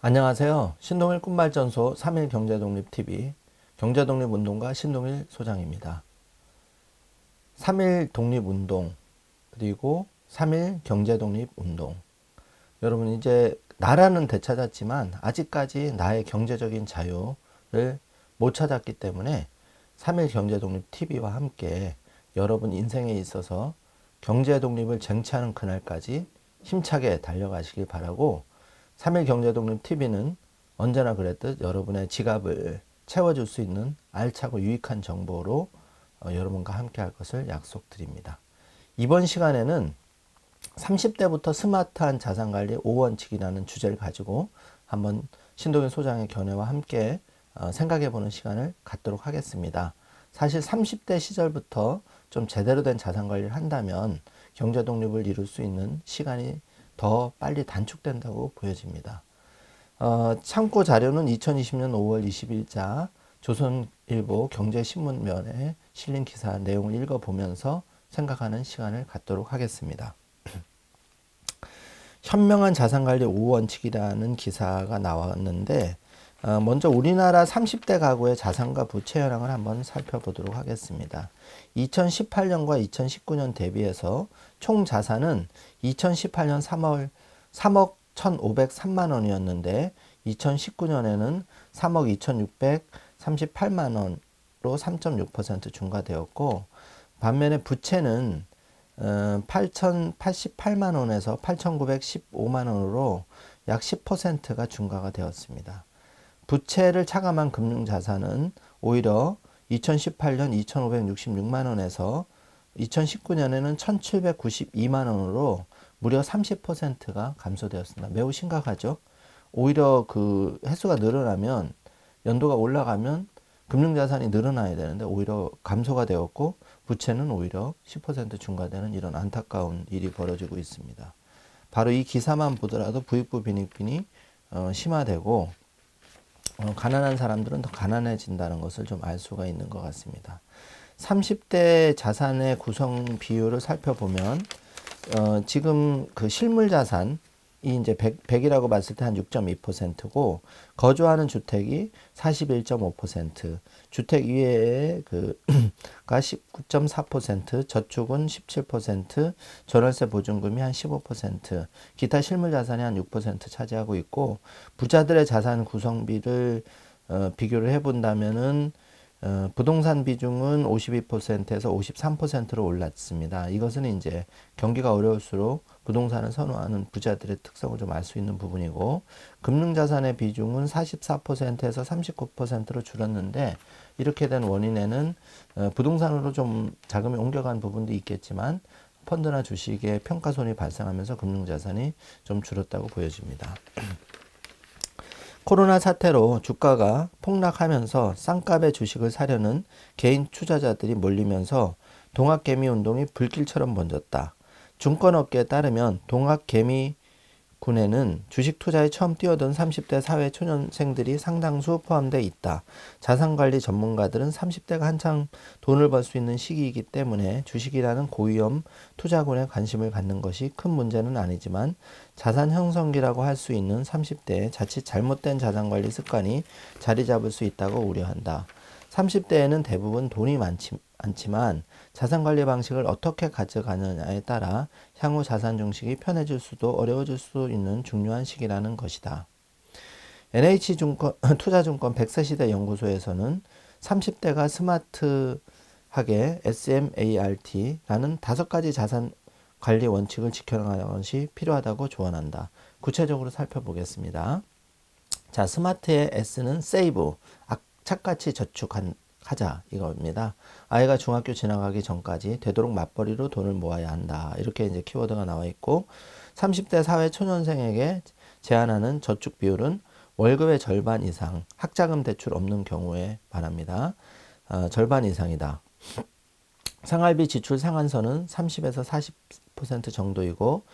안녕하세요. 신동일 꿈발전소 3일 경제독립TV 경제독립운동가 신동일 소장입니다. 3일 독립운동 그리고 3일 경제독립운동. 여러분 이제 나라는 되찾았지만 아직까지 나의 경제적인 자유를 못 찾았기 때문에 3일 경제독립TV와 함께 여러분 인생에 있어서 경제독립을 쟁취하는 그날까지 힘차게 달려가시길 바라고 3일 경제독립TV는 언제나 그랬듯 여러분의 지갑을 채워줄 수 있는 알차고 유익한 정보로 여러분과 함께 할 것을 약속드립니다. 이번 시간에는 30대부터 스마트한 자산관리 5원칙이라는 주제를 가지고 한번 신동일 소장의 견해와 함께 생각해보는 시간을 갖도록 하겠습니다. 사실 30대 시절부터 좀 제대로 된 자산관리를 한다면 경제독립을 이룰 수 있는 시간이 더 빨리 단축된다고 보여집니다. 참고 자료는 2020년 5월 20일자 조선일보 경제신문면에 실린 기사 내용을 읽어보면서 생각하는 시간을 갖도록 하겠습니다. 현명한 자산관리 5원칙이라는 기사가 나왔는데 먼저 우리나라 30대 가구의 자산과 부채 현황을 한번 살펴보도록 하겠습니다. 2018년과 2019년 대비해서 총 자산은 2018년 3억 1,503만 원이었는데 2019년에는 3억 2,638만 원으로 3.6% 증가되었고, 반면에 부채는 8,088만 원에서 8,915만 원으로 약 10%가 증가가 되었습니다. 부채를 차감한 금융자산은 오히려 2018년 2,566만 원에서 2019년에는 1,792만 원으로 무려 30%가 감소되었습니다. 매우 심각하죠. 오히려 그 횟수가 늘어나면, 연도가 올라가면 금융자산이 늘어나야 되는데 오히려 감소가 되었고, 부채는 오히려 10% 증가되는 이런 안타까운 일이 벌어지고 있습니다. 바로 이 기사만 보더라도 부익부 빈익빈이 심화되고 가난한 사람들은 더 가난해진다는 것을 좀 알 수가 있는 것 같습니다. 30대 자산의 구성 비율을 살펴보면 지금 그 실물 자산이 이제 100이라고 봤을 때 한 6.2%고, 거주하는 주택이 41.5%, 주택 이외에 그가 19.4%, 저축은 17%, 전월세 보증금이 한 15%, 기타 실물 자산이 한 6% 차지하고 있고, 부자들의 자산 구성비를 비교를 해본다면은 부동산 비중은 52%에서 53%로 올랐습니다. 이것은 이제 경기가 어려울수록 부동산을 선호하는 부자들의 특성을 좀 알 수 있는 부분이고, 금융자산의 비중은 44%에서 39%로 줄었는데, 이렇게 된 원인에는 부동산으로 좀 자금이 옮겨간 부분도 있겠지만 펀드나 주식의 평가손이 발생하면서 금융자산이 좀 줄었다고 보여집니다. 코로나 사태로 주가가 폭락하면서 싼값의 주식을 사려는 개인 투자자들이 몰리면서 동학개미 운동이 불길처럼 번졌다. 증권업계에 따르면 동학개미군에는 주식 투자에 처음 뛰어든 30대 사회 초년생들이 상당수 포함되어 있다. 자산관리 전문가들은 30대가 한창 돈을 벌 수 있는 시기이기 때문에 주식이라는 고위험 투자군에 관심을 갖는 것이 큰 문제는 아니지만, 자산 형성기라고 할 수 있는 30대에 자칫 잘못된 자산관리 습관이 자리 잡을 수 있다고 우려한다. 30대에는 대부분 돈이 많지만 자산관리 방식을 어떻게 가져가느냐에 따라 향후 자산 증식이 편해질 수도 어려워질 수도 있는 중요한 시기라는 것이다. 투자증권 100세 시대 연구소에서는 30대가 스마트하게 SMART라는 5가지 자산 관리 원칙을 지켜나가는 것이 필요하다고 조언한다. 구체적으로 살펴보겠습니다. 자, 스마트의 S는 세이브, 악착같이 저축하자 이겁니다. 아이가 중학교 지나가기 전까지 되도록 맞벌이로 돈을 모아야 한다. 이렇게 이제 키워드가 나와 있고, 30대 사회 초년생에게 제한하는 저축 비율은 월급의 절반 이상, 학자금 대출 없는 경우에 반합니다. 절반 이상이다. 생활비 지출 상한선은 30에서 40% 정도이고,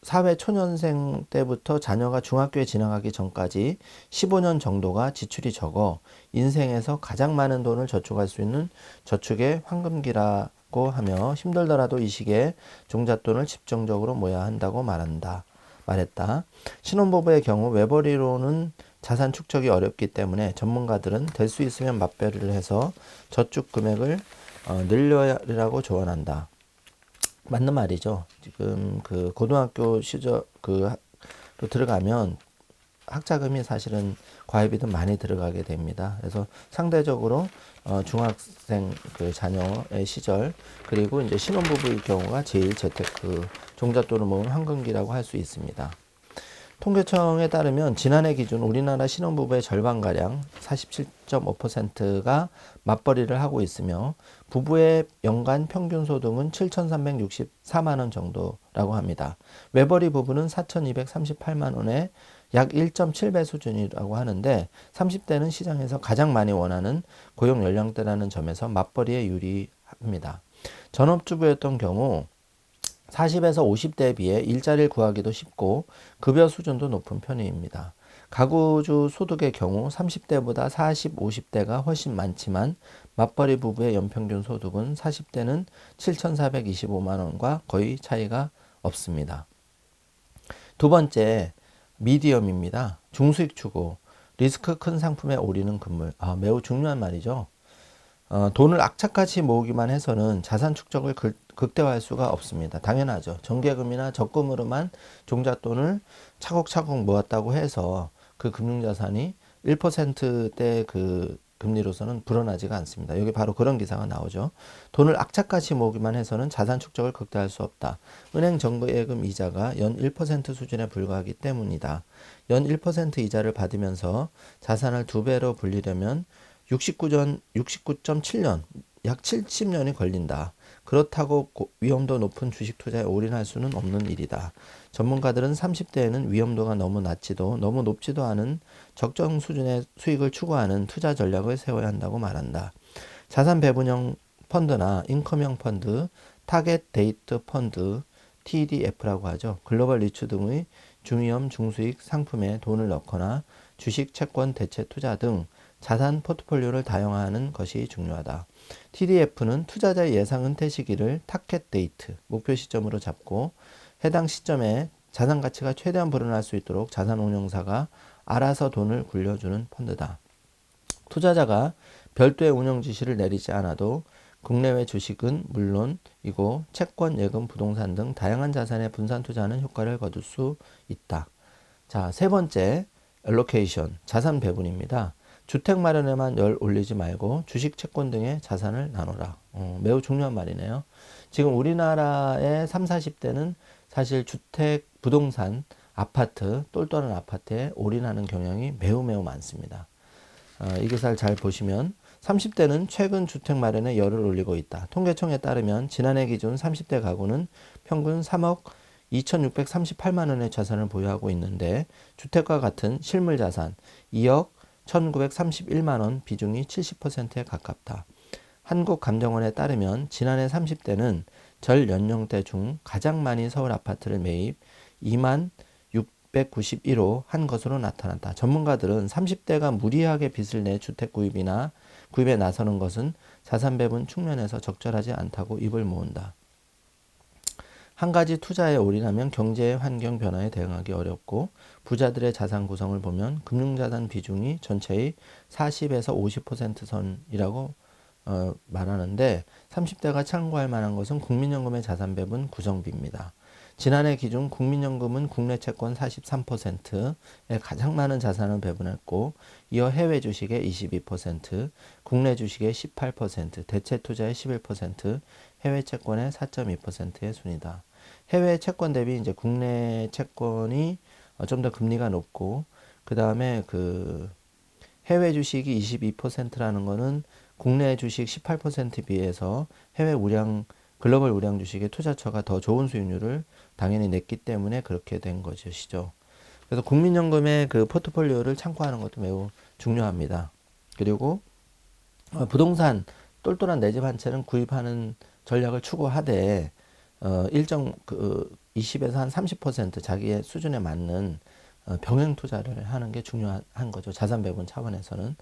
사회 초년생 때부터 자녀가 중학교에 지나가기 전까지 15년 정도가 지출이 적어 인생에서 가장 많은 돈을 저축할 수 있는 저축의 황금기라고 하며, 힘들더라도 이 시기에 종잣돈을 집중적으로 모아야 한다고 말한다. 말했다. 신혼부부의 경우 외벌이로는 자산 축적이 어렵기 때문에 전문가들은 될 수 있으면 맞벌이를 해서 저축 금액을 늘려라고 조언한다. 맞는 말이죠. 지금 그 고등학교 시절 로 들어가면 학자금이 사실은 과외비도 많이 들어가게 됩니다. 그래서 상대적으로 중학생 그 자녀의 시절 그리고 이제 신혼부부의 경우가 제일 재테크 종잣돈을 모은 황금기라고 할 수 있습니다. 통계청에 따르면 지난해 기준 우리나라 신혼부부의 절반가량 47.5%가 맞벌이를 하고 있으며 부부의 연간 평균 소득은 7,364만 원 정도라고 합니다. 외벌이 부부는 4,238만 원에 약 1.7배 수준이라고 하는데 30대는 시장에서 가장 많이 원하는 고용 연령대라는 점에서 맞벌이에 유리합니다. 전업주부였던 경우 40에서 50대에 비해 일자리를 구하기도 쉽고 급여 수준도 높은 편입니다. 가구주 소득의 경우 30대보다 40, 50대가 훨씬 많지만 맞벌이 부부의 연평균 소득은 40대는 7,425만 원과 거의 차이가 없습니다. 두 번째, 미디엄입니다. 중수익 추구, 리스크 큰 상품에 올리는 금물. 매우 중요한 말이죠. 돈을 악착같이 모으기만 해서는 자산 축적을 극대화할 수가 없습니다. 당연하죠. 정기예금이나 적금으로만 종잣돈을 차곡차곡 모았다고 해서 그 금융자산이 1%대 그 금리로서는 불어나지가 않습니다. 여기 바로 그런 기사가 나오죠. 돈을 악착같이 모으기만 해서는 자산 축적을 극대화할 수 없다. 은행 정기예금 이자가 연 1% 수준에 불과하기 때문이다. 연 1% 이자를 받으면서 자산을 2배로 불리려면 69.7년, 약 70년이 걸린다. 그렇다고 위험도 높은 주식 투자에 올인할 수는 없는 일이다. 전문가들은 30대에는 위험도가 너무 낮지도 너무 높지도 않은 적정 수준의 수익을 추구하는 투자 전략을 세워야 한다고 말한다. 자산 배분형 펀드나 인컴형 펀드, 타겟 데이트 펀드, TDF라고 하죠. 글로벌 리츠 등의 중위험 중수익 상품에 돈을 넣거나 주식, 채권, 대체 투자 등 자산 포트폴리오를 다양화하는 것이 중요하다. TDF는 투자자의 예상 은퇴 시기를 타켓 데이트, 목표 시점으로 잡고 해당 시점에 자산 가치가 최대한 불어날 수 있도록 자산 운용사가 알아서 돈을 굴려주는 펀드다. 투자자가 별도의 운영 지시를 내리지 않아도 국내외 주식은 물론이고 채권, 예금, 부동산 등 다양한 자산에 분산 투자하는 효과를 거둘 수 있다. 자, 세 번째, 알로케이션, 자산 배분입니다. 주택 마련에만 열 올리지 말고 주식, 채권 등의 자산을 나눠라. 매우 중요한 말이네요. 지금 우리나라의 30, 40대는 사실 주택, 부동산, 아파트, 똘똘한 아파트에 올인하는 경향이 매우 많습니다. 이 기사를 잘 보시면 30대는 최근 주택 마련에 열을 올리고 있다. 통계청에 따르면 지난해 기준 30대 가구는 평균 3억 2,638만 원의 자산을 보유하고 있는데 주택과 같은 실물 자산 2억 1,931만 원 비중이 70%에 가깝다. 한국감정원에 따르면 지난해 30대는 전 연령대 중 가장 많이 서울 아파트를 매입 2만 691호 한 것으로 나타났다. 전문가들은 30대가 무리하게 빚을 내 주택 구입에 나서는 것은 자산 배분 측면에서 적절하지 않다고 입을 모은다. 한 가지 투자에 올인하면 경제의 환경 변화에 대응하기 어렵고 부자들의 자산 구성을 보면 금융자산 비중이 전체의 40에서 50% 선이라고 말하는데 30대가 참고할 만한 것은 국민연금의 자산 배분 구성비입니다. 지난해 기준 국민연금은 국내 채권 43%에 가장 많은 자산을 배분했고 이어 해외 주식의 22%, 국내 주식의 18%, 대체 투자의 11%, 해외 채권의 4.2%의 순이다. 해외 채권 대비 이제 국내 채권이 좀 더 금리가 높고 그 다음에 그 해외 주식이 22%라는 거는 국내 주식 18%에 비해서 해외 글로벌 우량 주식의 투자처가 더 좋은 수익률을 당연히 냈기 때문에 그렇게 된 것이죠. 그래서 국민연금의 그 포트폴리오를 참고하는 것도 매우 중요합니다. 그리고 부동산 똘똘한 내 집 한 채는 구입하는 전략을 추구하되 일정 20에서 한 30% 자기의 수준에 맞는 병행 투자를 하는 게 중요한 거죠. 자산 배분 차원에서는.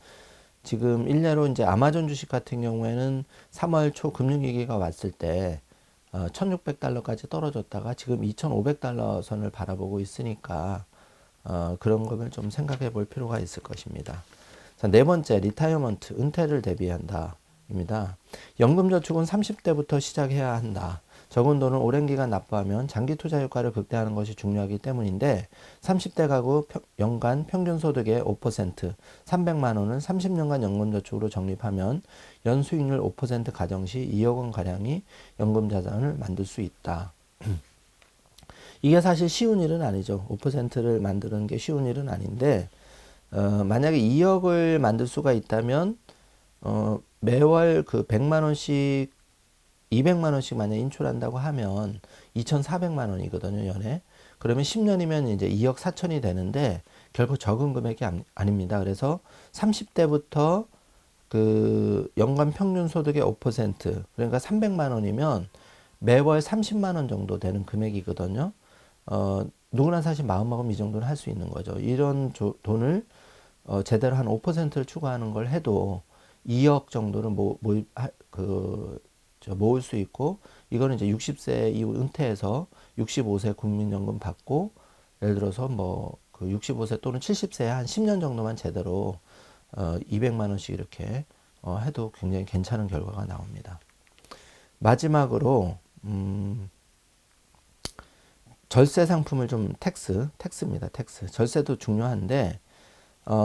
지금 일례로 이제 아마존 주식 같은 경우에는 3월 초 금융위기가 왔을 때 $1,600까지 떨어졌다가 지금 $2,500 선을 바라보고 있으니까 그런 것을 좀 생각해 볼 필요가 있을 것입니다. 자, 네 번째, 리타이어먼트, 은퇴를 대비한다. 입니다. 연금저축은 30대부터 시작해야 한다. 적은 돈을 오랜 기간 납부하면 장기 투자 효과를 극대화하는 것이 중요하기 때문인데 30대 가구 연간 평균 소득의 5%, 300만 원은 30년간 연금저축으로 적립하면 연수익률 5% 가정 시 2억 원 가량이 연금자산을 만들 수 있다. 이게 사실 쉬운 일은 아니죠. 5%를 만드는 게 쉬운 일은 아닌데 만약에 2억을 만들 수가 있다면 매월 그 100만 원씩 200만 원씩 만약 인출한다고 하면 2,400만 원이거든요, 연에. 그러면 10년이면 이제 2억 4천이 되는데 결코 적은 금액이 아닙니다. 그래서 30대부터 그 연간 평균 소득의 5%, 그러니까 300만 원이면 매월 30만 원 정도 되는 금액이거든요. 누구나 사실 마음먹으면 이 정도는 할 수 있는 거죠. 이런 돈을 제대로 한 5%를 추가하는 걸 해도 2억 정도를 모을 수 있고, 이거는 이제 60세 이후 은퇴해서 65세 국민연금 받고, 예를 들어서 그 65세 또는 70세에 한 10년 정도만 제대로 200만 원씩 이렇게 해도 굉장히 괜찮은 결과가 나옵니다. 마지막으로 절세 상품을 좀 텍스입니다. 텍스. 절세도 중요한데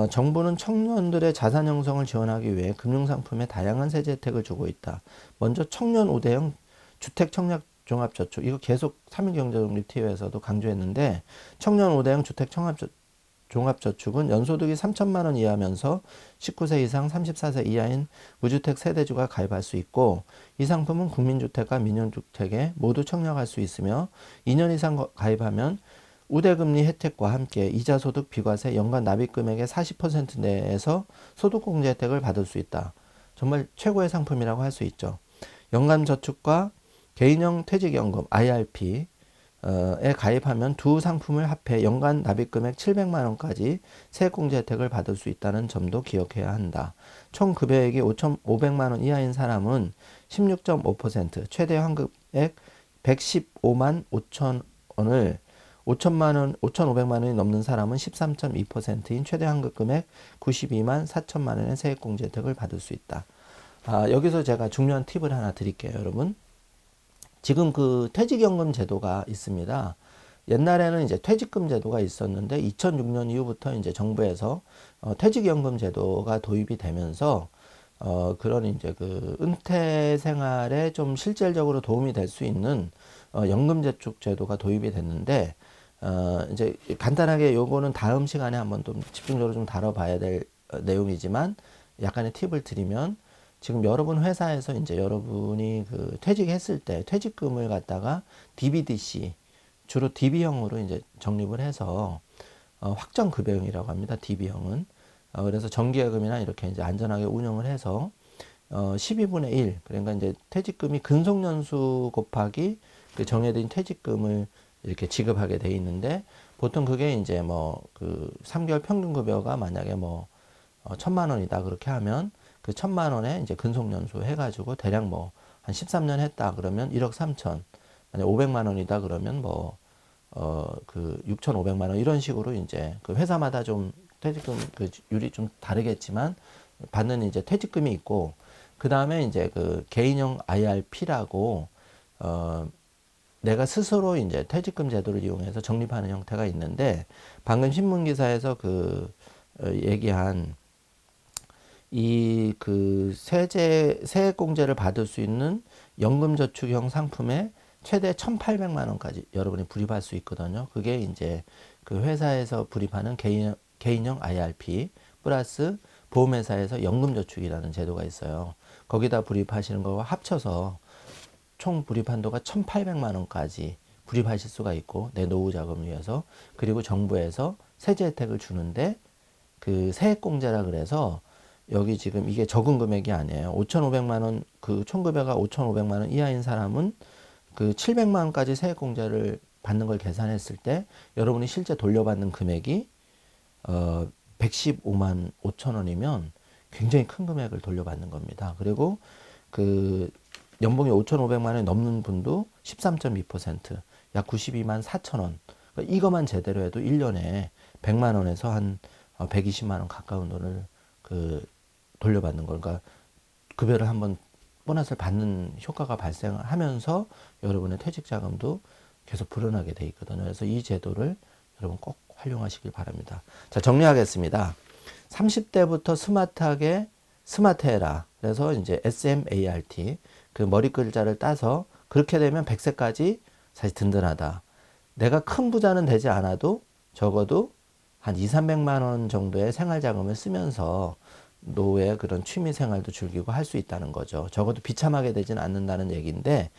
정부는 청년들의 자산 형성을 지원하기 위해 금융상품에 다양한 세제 혜택을 주고 있다. 먼저 청년 우대형 주택 청약 종합저축, 이거 계속 3.1경제독립TV에서도 강조했는데, 청년 우대형 주택 종합저축은 연소득이 3천만 원 이하면서 19세 이상 34세 이하인 무주택 세대주가 가입할 수 있고, 이 상품은 국민주택과 민영주택에 모두 청약할 수 있으며 2년 이상 가입하면 우대금리 혜택과 함께 이자소득 비과세 연간 납입금액의 40% 내에서 소득공제 혜택을 받을 수 있다. 정말 최고의 상품이라고 할 수 있죠. 연간저축과 개인형 퇴직연금 IRP에 가입하면 두 상품을 합해 연간 납입금액 700만 원까지 세액공제 혜택을 받을 수 있다는 점도 기억해야 한다. 총 급여액이 5,500만 원 이하인 사람은 16.5%, 최대 환급액 115만 5천 원을 5,500만 원이 넘는 사람은 13.2%인 최대 환급 금액 92만 4천만 원의 세액공제 혜택을 받을 수 있다. 여기서 제가 중요한 팁을 하나 드릴게요, 여러분. 지금 그 퇴직연금 제도가 있습니다. 옛날에는 이제 퇴직금 제도가 있었는데 2006년 이후부터 이제 정부에서 퇴직연금 제도가 도입이 되면서 그런 이제 그 은퇴 생활에 좀 실질적으로 도움이 될 수 있는 연금저축 제도가 도입이 됐는데 이제 간단하게 요거는 다음 시간에 한번 좀 집중적으로 좀 다뤄봐야 될 내용이지만 약간의 팁을 드리면, 지금 여러분 회사에서 이제 여러분이 그 퇴직했을 때 퇴직금을 갖다가 DBDC, 주로 DB형으로 이제 적립을 해서 확정급여형이라고 합니다. DB형은. 그래서 정기예금이나 이렇게 이제 안전하게 운영을 해서 12분의 1, 그러니까 이제 퇴직금이 근속연수 곱하기 그 정해진 퇴직금을 이렇게 지급하게 돼 있는데, 보통 그게 이제 그 3개월 평균 급여가 만약에 1,000만 원이다 그렇게 하면 그 1,000만 원에 이제 근속연수 해가지고 대략 한 13년 했다 그러면 1억 3천, 만약 500만 원이다 그러면 그 6,500만 원, 이런 식으로 이제 그 회사마다 좀 퇴직금 그 율이 좀 다르겠지만 받는 이제 퇴직금이 있고, 그 다음에 이제 그 개인형 IRP라고 내가 스스로 이제 퇴직금 제도를 이용해서 적립하는 형태가 있는데, 방금 신문 기사에서 그 얘기한 이 그 세액공제를 받을 수 있는 연금저축형 상품에 최대 1,800만 원까지 여러분이 불입할 수 있거든요. 그게 이제 그 회사에서 불입하는 개인형 IRP 플러스 보험회사에서 연금저축이라는 제도가 있어요. 거기다 불입하시는 거와 합쳐서 총 불입 한도가 1,800만 원까지 불입하실 수가 있고, 내 노후 자금을 위해서. 그리고 정부에서 세제 혜택을 주는데, 그 세액공제라 그래서 여기 지금 이게 적은 금액이 아니에요. 5,500만 원, 그 총급여가 5,500만 원 이하인 사람은 그 700만 원까지 세액공제를 받는 걸 계산했을 때 여러분이 실제 돌려받는 금액이 115만 5천 원이면 굉장히 큰 금액을 돌려받는 겁니다. 그리고 그 연봉이 5,500만 원이 넘는 분도 13.2%, 약 92만 4천 원. 그러니까 이것만 제대로 해도 1년에 100만 원에서 한 120만 원 가까운 돈을 그 돌려받는 거. 그러니까 급여를 한번 보너스를 받는 효과가 발생하면서 여러분의 퇴직 자금도 계속 불어나게 돼 있거든요. 그래서 이 제도를 여러분 꼭 활용하시길 바랍니다. 자, 정리하겠습니다. 30대부터 스마트하게 스마트해라. 그래서 이제 SMART 그 머리 글자를 따서 그렇게 되면 100세까지 사실 든든하다. 내가 큰 부자는 되지 않아도 적어도 한 2, 300만 원 정도의 생활 자금을 쓰면서 노후의 그런 취미 생활도 즐기고 할 수 있다는 거죠. 적어도 비참하게 되지는 않는다는 얘기인데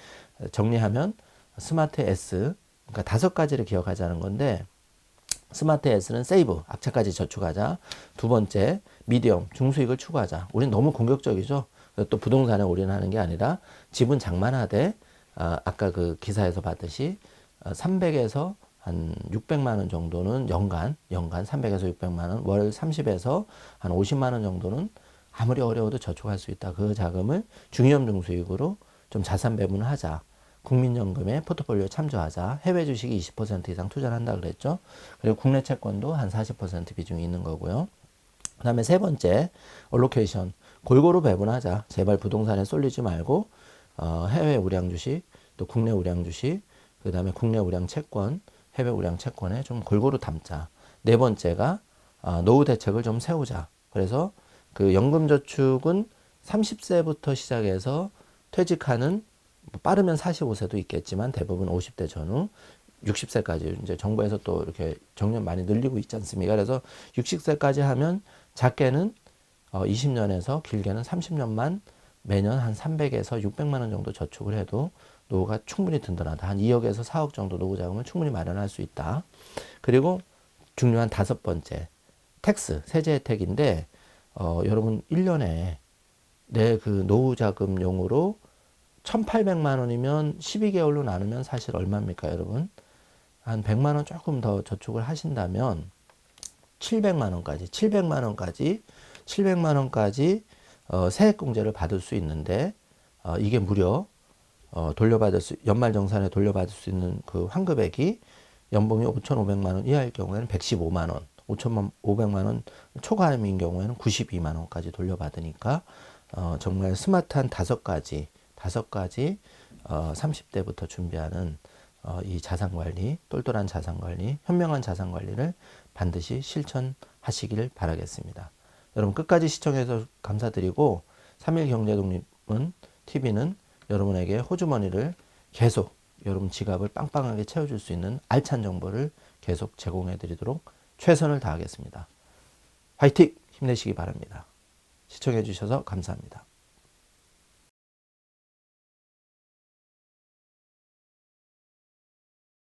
정리하면 스마트 S, 그러니까 5가지를 기억하자는 건데 스마트 S는 세이브, 악착까지 저축하자. 두 번째, 미디엄, 중수익을 추구하자. 우린 너무 공격적이죠. 또 부동산에 올인하는 게 아니라 집은 장만하되 아까 그 기사에서 봤듯이 300에서 한 600만 원 정도는 연간 300에서 600만 원, 월 30에서 한 50만 원 정도는 아무리 어려워도 저축할 수 있다. 그 자금을 중위험 중수익으로 좀 자산 배분을 하자. 국민연금에 포트폴리오에 참조하자. 해외 주식이 20% 이상 투자를 한다 그랬죠. 그리고 국내 채권도 한 40% 비중이 있는 거고요. 그 다음에 세 번째, 얼로케이션. 골고루 배분하자. 제발 부동산에 쏠리지 말고 해외 우량 주식, 또 국내 우량 주식, 그 다음에 국내 우량 채권, 해외 우량 채권에 좀 골고루 담자. 네 번째가 노후 대책을 좀 세우자. 그래서 그 연금저축은 30세부터 시작해서 퇴직하는 빠르면 45세도 있겠지만 대부분 50대 전후 60세까지 이제 정부에서 또 이렇게 정년 많이 늘리고 있지 않습니까? 그래서 60세까지 하면 작게는 20년에서 길게는 30년만 매년 한 300에서 600만 원 정도 저축을 해도 노후가 충분히 든든하다. 한 2억에서 4억 정도 노후 자금을 충분히 마련할 수 있다. 그리고 중요한 5번째, 텍스, 세제 혜택인데 여러분 1년에 내 그 노후 자금용으로 1,800만 원이면 12개월로 나누면 사실 얼마입니까, 여러분? 한 100만 원 조금 더 저축을 하신다면 700만 원까지 세액공제를 받을 수 있는데 이게 무려 연말정산에 돌려받을 수 있는 그 환급액이 연봉이 5,500만 원 이하일 경우에는 115만 원, 5,500만 원 초과임인 경우에는 92만 원까지 돌려받으니까 정말 스마트한 5가지 30대부터 준비하는 이 자산관리, 똘똘한 자산관리, 현명한 자산관리를 반드시 실천하시길 바라겠습니다. 여러분 끝까지 시청해서 감사드리고 3.1경제독립은 TV는 여러분에게 호주머니를 계속 여러분 지갑을 빵빵하게 채워줄 수 있는 알찬 정보를 계속 제공해 드리도록 최선을 다하겠습니다. 화이팅! 힘내시기 바랍니다. 시청해 주셔서 감사합니다.